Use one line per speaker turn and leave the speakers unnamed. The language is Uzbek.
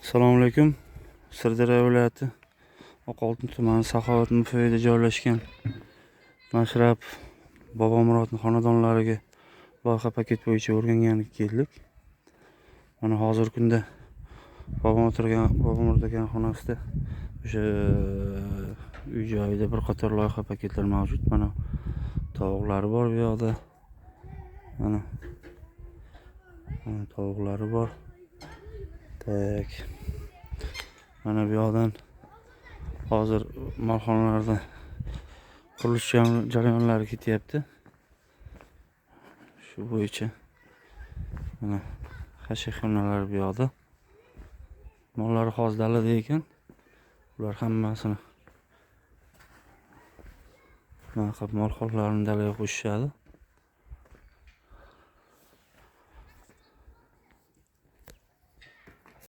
Assalomu alaykum. Sirdaryo viloyati Oqoltin tumani Saxovat mufayida joylashgan Mashrab Bobomurodning xonadonlariga loyiha paket bo'yicha o'rganganiga keldik. Mana hozirgi kunda Bobomurod aka xonasida o'sha uy joyida bir qator loyiha paketlar mavjud. Mana tovuqlari bor bu yoqda. Mana tovuqlari bor. Tak. Mana bu yoqdan hozir molxonalarda qurilish jarayonlari ketyapti. Shu bo'yicha mana xashixonalar bu yoqda. Mollari hozir dalada ekan. Ular hammasini molxonalarini dalaga qo'shishadi.